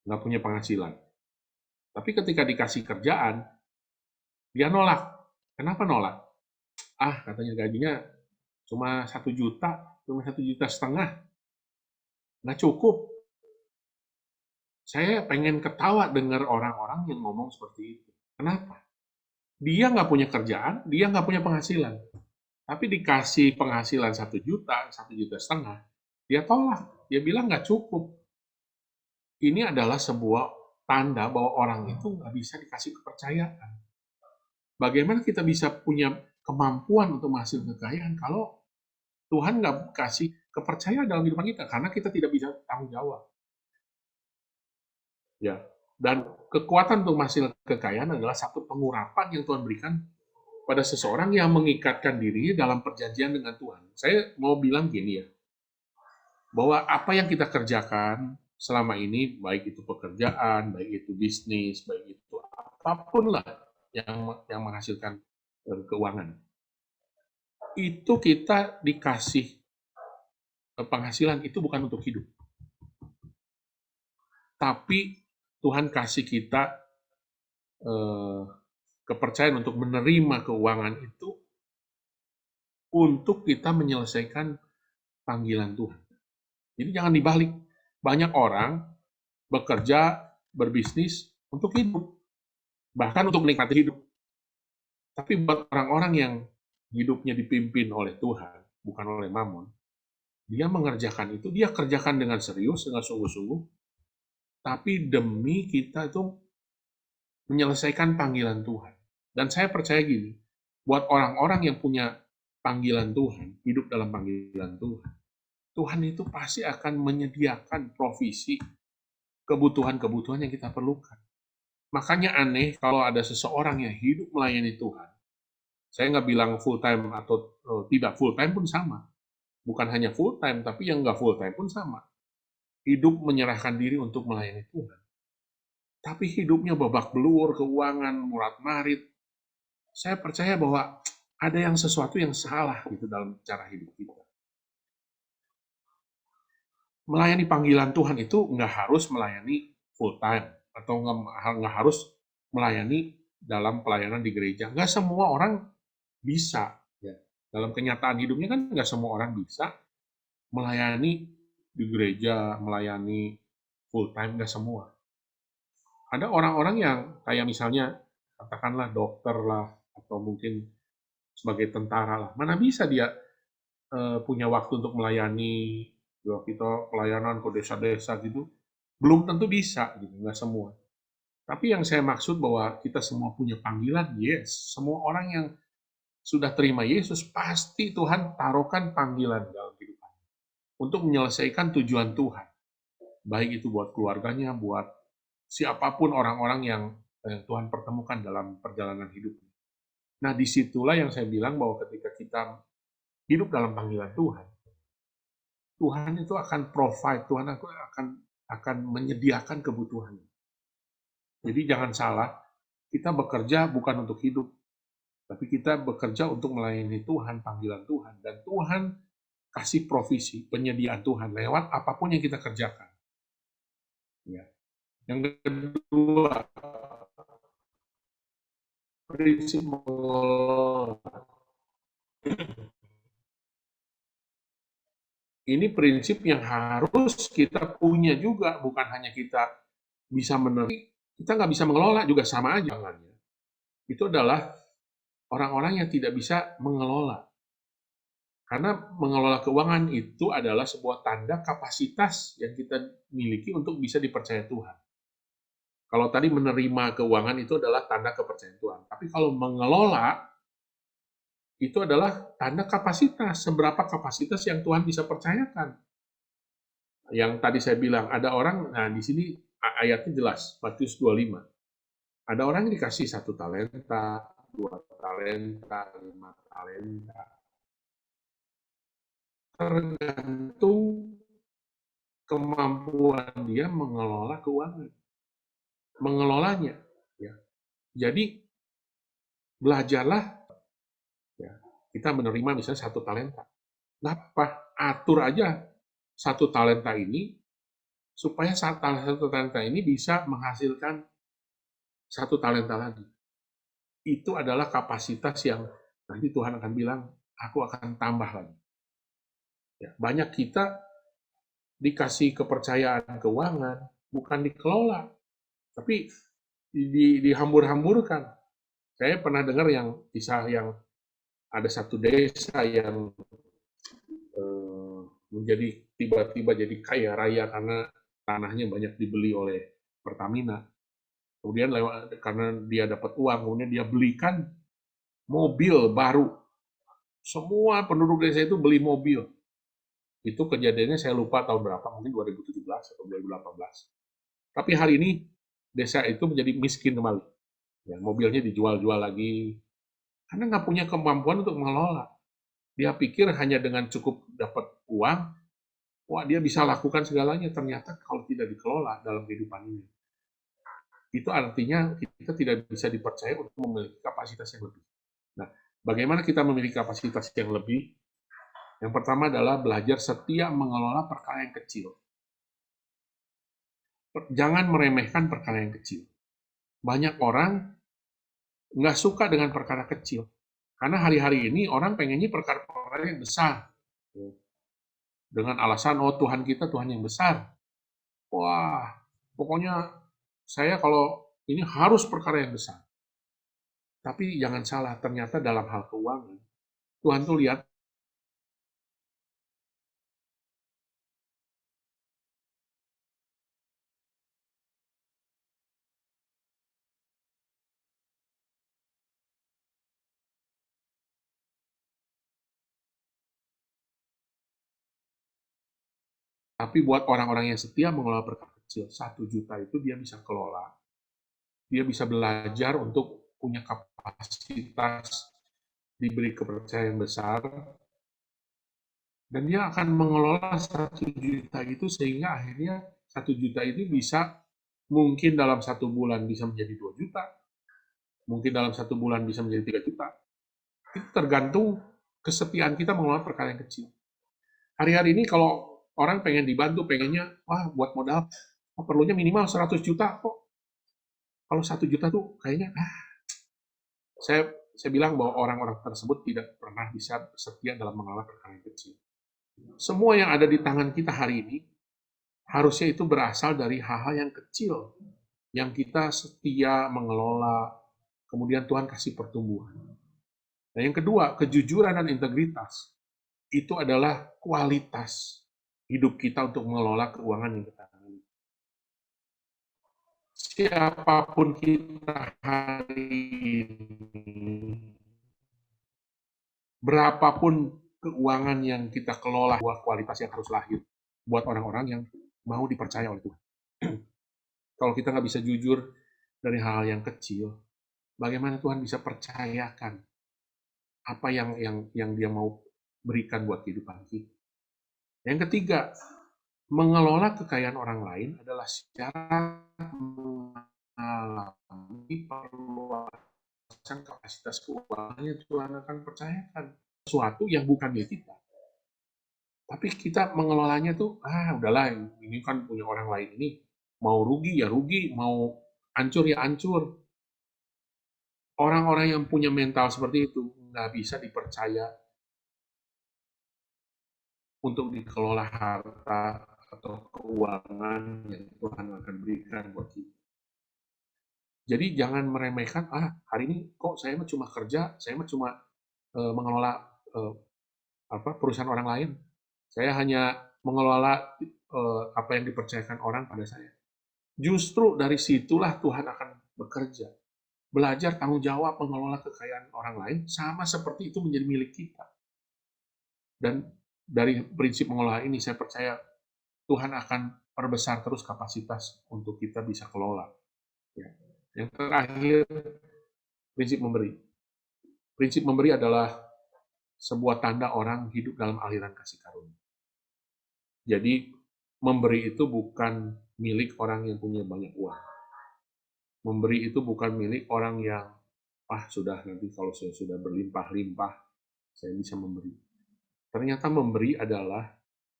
nggak punya penghasilan. Tapi ketika dikasih kerjaan, dia nolak. Kenapa nolak? Katanya gajinya cuma 1 juta, cuma 1,5 juta. Nggak cukup. Saya pengen ketawa dengar orang-orang yang ngomong seperti itu. Kenapa? Dia nggak punya kerjaan, dia nggak punya penghasilan. Tapi dikasih penghasilan 1 juta, 1,5 juta, dia tolak. Dia bilang nggak cukup. Ini adalah sebuah tanda bahwa orang itu nggak bisa dikasih kepercayaan. Bagaimana kita bisa punya kemampuan untuk menghasilkan kekayaan kalau Tuhan nggak kasih kepercayaan dalam hidup kita, karena kita tidak bisa tanggung jawab. Ya, dan kekuatan untuk menghasilkan kekayaan adalah satu pengurapan yang Tuhan berikan pada seseorang yang mengikatkan diri dalam perjanjian dengan Tuhan. Saya mau bilang gini ya, bahwa apa yang kita kerjakan selama ini, baik itu pekerjaan, baik itu bisnis, baik itu apapun lah yang menghasilkan keuangan, itu kita dikasih penghasilan itu bukan untuk hidup, tapi Tuhan kasih kita kepercayaan untuk menerima keuangan itu untuk kita menyelesaikan panggilan Tuhan. Jadi jangan dibalik. Banyak orang bekerja, berbisnis untuk hidup, bahkan untuk menikmati hidup. Tapi buat orang-orang yang hidupnya dipimpin oleh Tuhan, bukan oleh Mammon, dia mengerjakan itu, dia kerjakan dengan serius, dengan sungguh-sungguh, tapi demi kita itu menyelesaikan panggilan Tuhan. Dan saya percaya gini, buat orang-orang yang punya panggilan Tuhan, hidup dalam panggilan Tuhan, Tuhan itu pasti akan menyediakan provisi kebutuhan-kebutuhan yang kita perlukan. Makanya aneh kalau ada seseorang yang hidup melayani Tuhan. Saya nggak bilang full time atau tidak full time pun sama. Bukan hanya full time, tapi yang nggak full time pun sama. Hidup menyerahkan diri untuk melayani Tuhan. Tapi hidupnya babak belur, keuangan, murat-marit. Saya percaya bahwa ada yang sesuatu yang salah gitu dalam cara hidup kita. Melayani panggilan Tuhan itu nggak harus melayani full time atau nggak harus melayani dalam pelayanan di gereja. Nggak semua orang bisa. Ya. Dalam kenyataan hidupnya kan nggak semua orang bisa melayani di gereja, melayani full time, nggak semua. Ada orang-orang yang kayak misalnya katakanlah dokter lah atau mungkin sebagai tentara lah. Mana bisa dia punya waktu untuk melayani kita pelayanan ke desa-desa gitu, belum tentu bisa gitu, nggak semua. Tapi yang saya maksud bahwa kita semua punya panggilan, yes. Semua orang yang sudah terima Yesus pasti Tuhan taruhkan panggilan dalam kehidupan untuk menyelesaikan tujuan Tuhan. Baik itu buat keluarganya, buat siapapun orang-orang yang Tuhan pertemukan dalam perjalanan hidupnya. Nah, disitulah yang saya bilang bahwa ketika kita hidup dalam panggilan Tuhan, Tuhan itu akan provide, Tuhan akan menyediakan kebutuhan. Jadi jangan salah, kita bekerja bukan untuk hidup, tapi kita bekerja untuk melayani Tuhan, panggilan Tuhan, dan Tuhan kasih provisi, penyediaan Tuhan lewat apapun yang kita kerjakan. Ya. Yang kedua, prinsip mengelola. Ini prinsip yang harus kita punya juga, bukan hanya kita bisa menerima, kita nggak bisa mengelola juga sama aja. Itu adalah orang-orang yang tidak bisa mengelola. Karena mengelola keuangan itu adalah sebuah tanda kapasitas yang kita miliki untuk bisa dipercaya Tuhan. Kalau tadi menerima keuangan itu adalah tanda kepercayaan Tuhan. Tapi kalau mengelola, itu adalah tanda kapasitas, seberapa kapasitas yang Tuhan bisa percayakan. Yang tadi saya bilang, ada orang, nah di sini ayatnya jelas, Matius 25. Ada orang yang dikasih 1 talenta, 2 talenta, 5 talenta. Tergantung kemampuan dia mengelola keuangan. Mengelolanya. Ya. Jadi, belajarlah. Ya, kita menerima misalnya 1 talenta. Kenapa? Atur aja 1 talenta ini, supaya 1 talenta ini bisa menghasilkan 1 talenta lagi. Itu adalah kapasitas yang nanti Tuhan akan bilang, aku akan tambah lagi. Ya, banyak kita dikasih kepercayaan keuangan, bukan dikelola, tapi dihambur-hamburkan. Saya pernah dengar yang kisah yang ada satu desa yang menjadi tiba-tiba jadi kaya raya karena tanahnya banyak dibeli oleh Pertamina. Kemudian karena dia dapat uang, kemudian dia belikan mobil baru. Semua penduduk desa itu beli mobil. Itu kejadiannya saya lupa tahun berapa, mungkin 2017 atau 2018. Tapi hari ini desa itu menjadi miskin kembali. Ya, mobilnya dijual-jual lagi, Karena nggak punya kemampuan untuk mengelola. Dia pikir hanya dengan cukup dapat uang, wah dia bisa lakukan segalanya. Ternyata kalau tidak dikelola dalam kehidupan ini, itu artinya kita tidak bisa dipercaya untuk memiliki kapasitas yang lebih. Nah, bagaimana kita memiliki kapasitas yang lebih? Yang pertama adalah belajar setia mengelola perkara yang kecil. Jangan meremehkan perkara yang kecil. Banyak orang nggak suka dengan perkara kecil. Karena hari-hari ini orang pengennya perkara-perkara yang besar. Dengan alasan, oh Tuhan kita Tuhan yang besar. Wah, pokoknya saya kalau ini harus perkara yang besar. Tapi jangan salah, ternyata dalam hal keuangan, Tuhan tuh lihat, tapi buat orang-orang yang setia mengelola perkara kecil, 1 juta itu dia bisa kelola. Dia bisa belajar untuk punya kapasitas, diberi kepercayaan besar, dan dia akan mengelola 1 juta itu sehingga akhirnya 1 juta itu bisa mungkin dalam 1 bulan bisa menjadi 2 juta, mungkin dalam 1 bulan bisa menjadi 3 juta. Itu tergantung kesetiaan kita mengelola perkara yang kecil. Hari-hari ini kalau orang pengen dibantu, pengennya, wah buat modal, perlunya minimal 100 juta kok. Kalau 1 juta tuh kayaknya, saya bilang bahwa orang-orang tersebut tidak pernah bisa setia dalam mengelola perkara yang kecil. Semua yang ada di tangan kita hari ini, harusnya itu berasal dari hal-hal yang kecil, yang kita setia mengelola, kemudian Tuhan kasih pertumbuhan. Nah, yang kedua, kejujuran dan integritas. Itu adalah kualitas hidup kita untuk mengelola keuangan yang kita miliki. Siapapun kita hari ini, berapapun keuangan yang kita kelola, buat kualitas yang harus lahir buat orang-orang yang mau dipercaya oleh Tuhan. Kalau kita nggak bisa jujur dari hal yang kecil, bagaimana Tuhan bisa percayakan apa yang Dia mau berikan buat kehidupan kita? Yang ketiga, mengelola kekayaan orang lain adalah secara mengalami perluasan kapasitas keuangan yang Tuhan akan percayakan. Sesuatu yang bukan milik kita. Tapi kita mengelolanya tuh, udahlah, ini kan punya orang lain ini. Mau rugi ya rugi, mau hancur ya hancur. Orang-orang yang punya mental seperti itu nggak bisa dipercaya untuk dikelola harta atau keuangan yang Tuhan akan berikan buat kita. Jadi jangan meremehkan, hari ini kok saya mah cuma kerja, saya mah cuma mengelola perusahaan orang lain. Saya hanya mengelola apa yang dipercayakan orang pada saya. Justru dari situlah Tuhan akan bekerja. Belajar tanggung jawab mengelola kekayaan orang lain sama seperti itu menjadi milik kita. Dan dari prinsip mengelola ini saya percaya Tuhan akan perbesar terus kapasitas untuk kita bisa kelola. Ya. Yang terakhir, prinsip memberi. Prinsip memberi adalah sebuah tanda orang hidup dalam aliran kasih karunia. Jadi, memberi itu bukan milik orang yang punya banyak uang. Memberi itu bukan milik orang yang, sudah nanti kalau saya sudah berlimpah-limpah, saya bisa memberi. Ternyata memberi adalah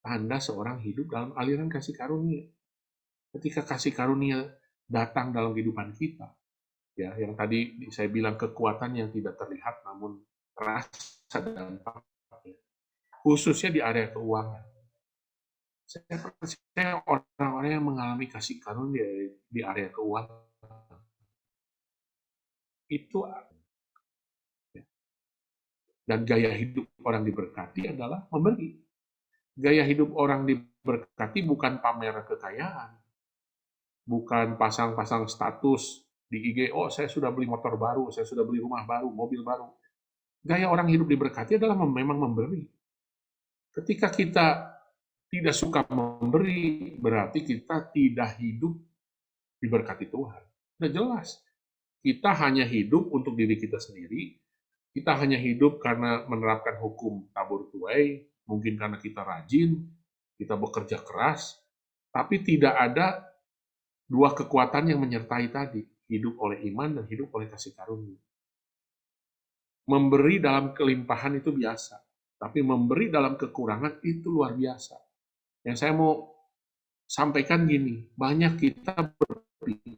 tanda seorang hidup dalam aliran kasih karunia. Ketika kasih karunia datang dalam kehidupan kita, ya, yang tadi saya bilang kekuatan yang tidak terlihat namun terasa dampaknya, khususnya di area keuangan. Saya percaya orang-orang yang mengalami kasih karunia di area keuangan itu, dan gaya hidup orang diberkati adalah memberi. Gaya hidup orang diberkati bukan pamer kekayaan, bukan pasang-pasang status di IG, saya sudah beli motor baru, saya sudah beli rumah baru, mobil baru. Gaya orang hidup diberkati adalah memang memberi. Ketika kita tidak suka memberi, berarti kita tidak hidup diberkati Tuhan. Udah jelas. Kita hanya hidup untuk diri kita sendiri, Kita hanya hidup karena menerapkan hukum tabur tuai, mungkin karena kita rajin, kita bekerja keras, tapi tidak ada dua kekuatan yang menyertai tadi, hidup oleh iman dan hidup oleh kasih karunia. Memberi dalam kelimpahan itu biasa, tapi memberi dalam kekurangan itu luar biasa. Yang saya mau sampaikan gini, banyak kita berpikir,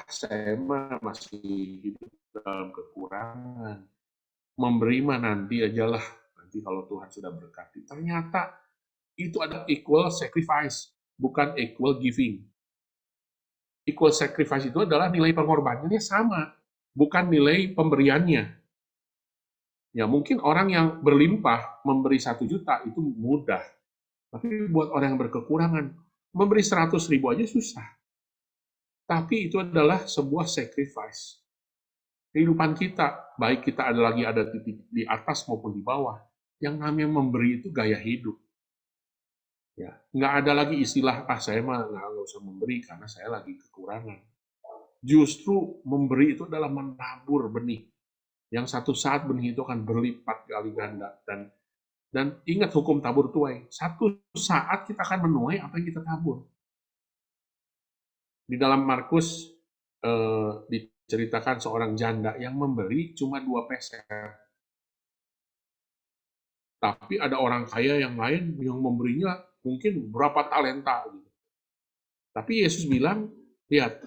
saya masih hidup dalam kekurangan, memberi mah nanti ajalah, nanti kalau Tuhan sudah berkati. Ternyata itu ada equal sacrifice, bukan equal giving. Equal sacrifice itu adalah nilai pengorbanannya sama, bukan nilai pemberiannya. Ya mungkin orang yang berlimpah memberi 1 juta itu mudah, tapi buat orang yang berkekurangan memberi 100.000 aja susah. Tapi itu adalah sebuah sacrifice. Kehidupan kita, baik kita ada di atas maupun di bawah, yang namanya memberi itu gaya hidup. Ya, nggak ada lagi istilah, saya mah nggak usah memberi karena saya lagi kekurangan. Justru memberi itu adalah menabur benih, yang satu saat benih itu akan berlipat kali ganda. Dan ingat hukum tabur tuai, satu saat kita akan menuai apa yang kita tabur. Di dalam Markus diceritakan seorang janda yang memberi cuma 2 peser. Tapi ada orang kaya yang lain yang memberinya mungkin berapa talenta. Gitu. Tapi Yesus bilang, lihat,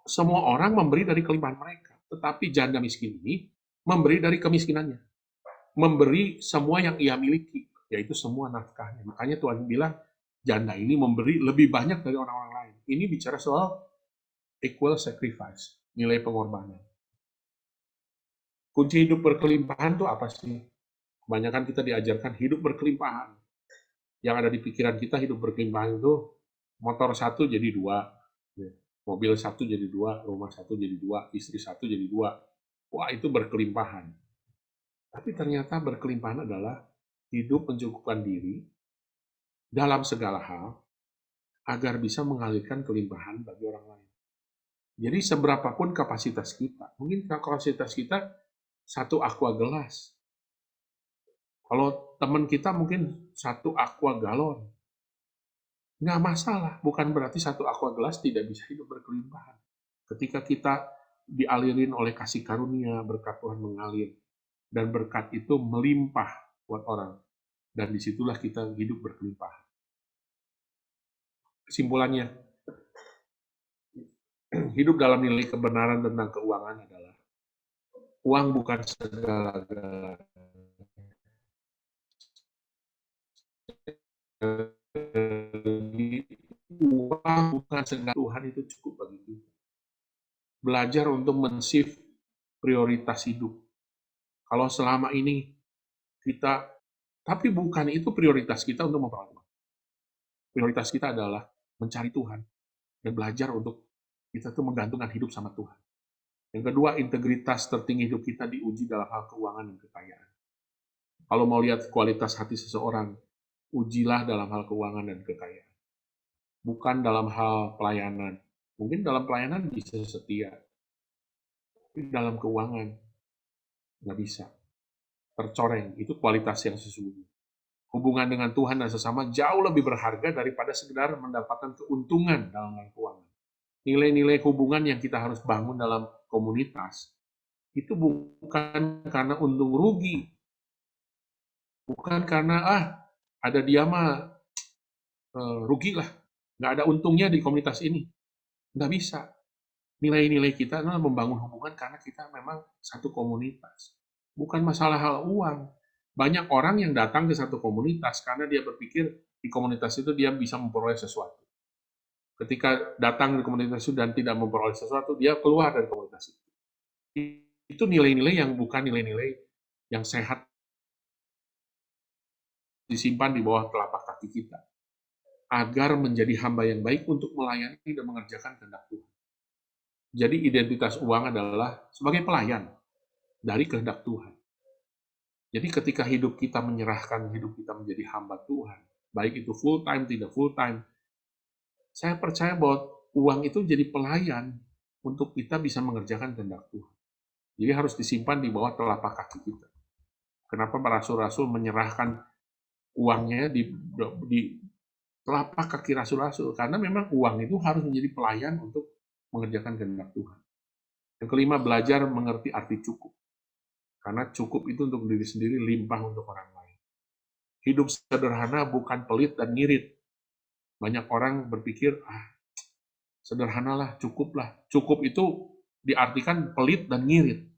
semua orang memberi dari kelimpahan mereka. Tetapi janda miskin ini memberi dari kemiskinannya. Memberi semua yang ia miliki, yaitu semua nafkahnya. Makanya Tuhan bilang, janda ini memberi lebih banyak dari orang-orang lain. Ini bicara soal equal sacrifice, nilai pengorbanan. Kunci hidup berkelimpahan itu apa sih? Kebanyakan kita diajarkan hidup berkelimpahan. Yang ada di pikiran kita hidup berkelimpahan itu motor 1 jadi 2, mobil 1 jadi 2, rumah 1 jadi 2, istri 1 jadi 2. Wah, itu berkelimpahan. Tapi ternyata berkelimpahan adalah hidup mencukupkan diri dalam segala hal agar bisa mengalirkan kelimpahan bagi orang lain. Jadi seberapapun kapasitas kita, mungkin kapasitas kita 1 aqua gelas. Kalau teman kita mungkin 1 aqua galon. Nggak masalah, bukan berarti 1 aqua gelas tidak bisa hidup berkelimpahan. Ketika kita dialirin oleh kasih karunia, berkat Tuhan mengalir, dan berkat itu melimpah buat orang. Dan disitulah kita hidup berkelimpahan. Kesimpulannya, hidup dalam nilai kebenaran tentang keuangan adalah uang bukan segala-galanya. Uang bukan segala, Tuhan itu cukup bagi kita. Belajar untuk men-shift prioritas hidup. Kalau selama ini kita, tapi bukan itu prioritas kita untuk memperoleh Tuhan. Prioritas kita adalah mencari Tuhan dan belajar untuk kita tuh menggantungkan hidup sama Tuhan. Yang kedua, integritas tertinggi hidup kita diuji dalam hal keuangan dan kekayaan. Kalau mau lihat kualitas hati seseorang, ujilah dalam hal keuangan dan kekayaan. Bukan dalam hal pelayanan. Mungkin dalam pelayanan bisa setia. Tapi dalam keuangan, nggak bisa. Tercoreng, itu kualitas yang sesungguhnya. Hubungan dengan Tuhan dan sesama jauh lebih berharga daripada sekedar mendapatkan keuntungan dalam hal keuangan. Nilai-nilai hubungan yang kita harus bangun dalam komunitas, itu bukan karena untung rugi. Bukan karena, ada dia mah rugilah, nggak ada untungnya di komunitas ini. Nggak bisa. Nilai-nilai kita adalah membangun hubungan karena kita memang satu komunitas. Bukan masalah hal uang. Banyak orang yang datang ke satu komunitas karena dia berpikir di komunitas itu dia bisa memperoleh sesuatu. Ketika datang di komunitas itu dan tidak memperoleh sesuatu, dia keluar dari komunitas itu. Itu nilai-nilai yang bukan nilai-nilai yang sehat disimpan di bawah telapak kaki kita, agar menjadi hamba yang baik untuk melayani dan mengerjakan kehendak Tuhan. Jadi identitas uang adalah sebagai pelayan dari kehendak Tuhan. Jadi ketika hidup kita menyerahkan hidup kita menjadi hamba Tuhan, baik itu full time, tidak full time, saya percaya bahwa uang itu jadi pelayan untuk kita bisa mengerjakan kehendak Tuhan. Jadi harus disimpan di bawah telapak kaki kita. Kenapa rasul-rasul menyerahkan uangnya di telapak kaki rasul-rasul? Karena memang uang itu harus menjadi pelayan untuk mengerjakan kehendak Tuhan. Yang kelima, belajar mengerti arti cukup. Karena cukup itu untuk diri sendiri, limpah untuk orang lain. Hidup sederhana bukan pelit dan ngirit. Banyak orang berpikir, sederhanalah, cukuplah. Cukup itu diartikan pelit dan ngirit.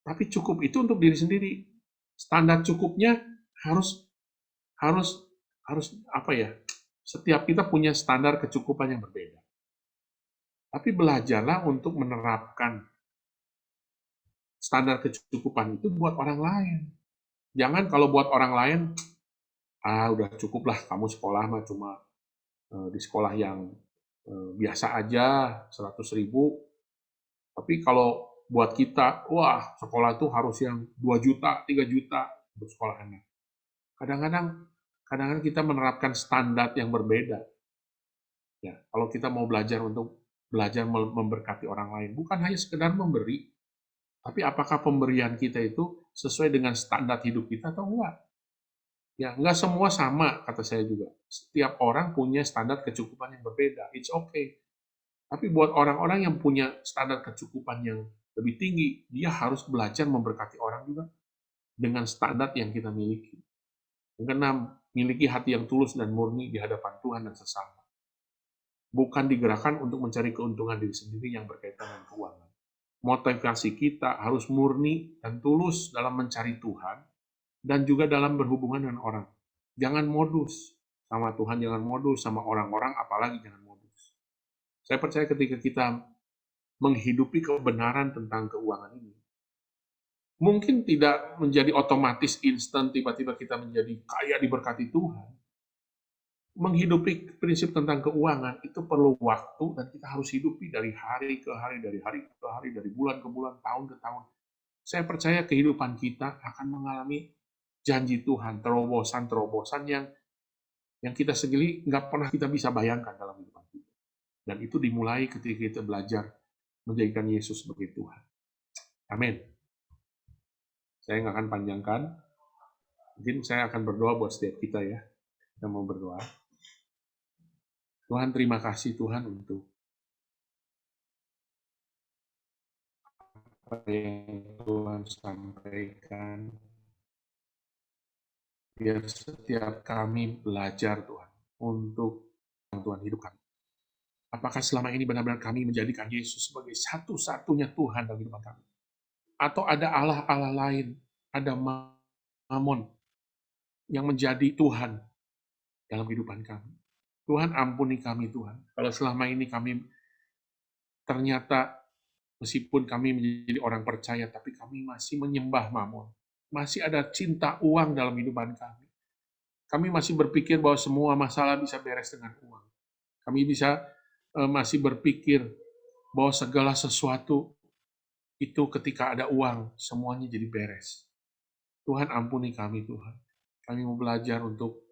Tapi cukup itu untuk diri sendiri. Standar cukupnya harus harus harus apa ya? Setiap kita punya standar kecukupan yang berbeda. Tapi belajarlah untuk menerapkan standar kecukupan itu buat orang lain. Jangan kalau buat orang lain, udah cukup lah, kamu sekolah mah cuma di sekolah yang biasa aja, 100.000. Tapi kalau buat kita, wah sekolah itu harus yang 2 juta, 3 juta untuk sekolah anak. Kadang-kadang kita menerapkan standar yang berbeda. Ya, kalau kita mau belajar memberkati orang lain, bukan hanya sekedar memberi, tapi apakah pemberian kita itu sesuai dengan standar hidup kita atau enggak? Ya, enggak semua sama, kata saya juga. Setiap orang punya standar kecukupan yang berbeda. It's okay. Tapi buat orang-orang yang punya standar kecukupan yang lebih tinggi, dia harus belajar memberkati orang juga dengan standar yang kita miliki. Yang keenam, miliki hati yang tulus dan murni di hadapan Tuhan dan sesama. Bukan digerakkan untuk mencari keuntungan diri sendiri yang berkaitan dengan keuangan. Motivasi kita harus murni dan tulus dalam mencari Tuhan dan juga dalam berhubungan dengan orang. Jangan modus sama Tuhan, jangan modus sama orang-orang, apalagi jangan modus. Saya percaya ketika kita menghidupi kebenaran tentang keuangan ini, mungkin tidak menjadi otomatis instan tiba-tiba kita menjadi kaya diberkati Tuhan. Menghidupi prinsip tentang keuangan itu perlu waktu dan kita harus hidupi dari hari ke hari, dari hari ke hari, dari bulan ke bulan, tahun ke tahun. Saya percaya kehidupan kita akan mengalami janji Tuhan, terobosan-terobosan yang kita sendiri nggak pernah kita bisa bayangkan dalam kehidupan kita. Dan itu dimulai ketika kita belajar menjadikan Yesus sebagai Tuhan. Amin. Saya nggak akan panjangkan. Mungkin saya akan berdoa buat setiap kita ya. Kita mau berdoa. Tuhan, terima kasih Tuhan untuk apa yang Tuhan sampaikan. Biar setiap kami belajar Tuhan untuk Tuhan hidup kami. Apakah selama ini benar-benar kami menjadikan Yesus sebagai satu-satunya Tuhan dalam kehidupan kami? Atau ada Allah-Allah lain, ada Mamon yang menjadi Tuhan dalam kehidupan kami? Tuhan ampuni kami Tuhan. Kalau selama ini kami ternyata meskipun kami menjadi orang percaya, tapi kami masih menyembah Mamon. Masih ada cinta uang dalam kehidupan kami. Kami masih berpikir bahwa semua masalah bisa beres dengan uang. Kami masih berpikir bahwa segala sesuatu itu ketika ada uang, semuanya jadi beres. Tuhan ampuni kami Tuhan. Kami mau belajar untuk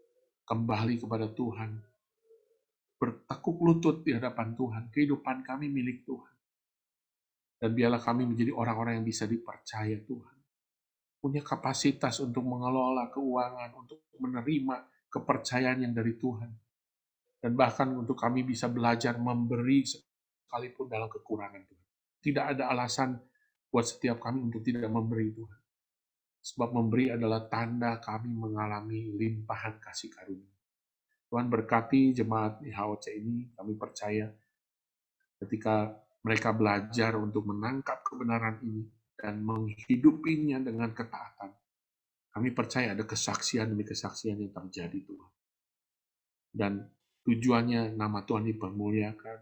kembali kepada Tuhan. Bertekuk lutut di hadapan Tuhan. Kehidupan kami milik Tuhan. Dan biarlah kami menjadi orang-orang yang bisa dipercaya Tuhan. Punya kapasitas untuk mengelola keuangan, untuk menerima kepercayaan yang dari Tuhan. Dan bahkan untuk kami bisa belajar memberi sekalipun dalam kekurangan Tuhan. Tidak ada alasan buat setiap kami untuk tidak memberi Tuhan. Sebab memberi adalah tanda kami mengalami limpahan kasih karunia. Tuhan berkati jemaat IHOC ini, kami percaya ketika mereka belajar untuk menangkap kebenaran ini dan menghidupinya dengan ketaatan. Kami percaya ada kesaksian demi kesaksian yang terjadi Tuhan. Dan tujuannya nama Tuhan dipermuliakan.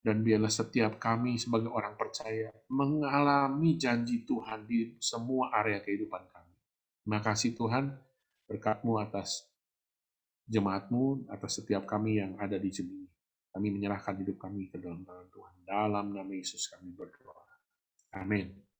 Dan biarlah setiap kami sebagai orang percaya mengalami janji Tuhan di semua area kehidupan kami. Terima kasih Tuhan, berkat-Mu atas jemaat-Mu, atas setiap kami yang ada di sini. Kami menyerahkan hidup kami ke dalam tangan Tuhan. Dalam nama Yesus kami berdoa. Amin.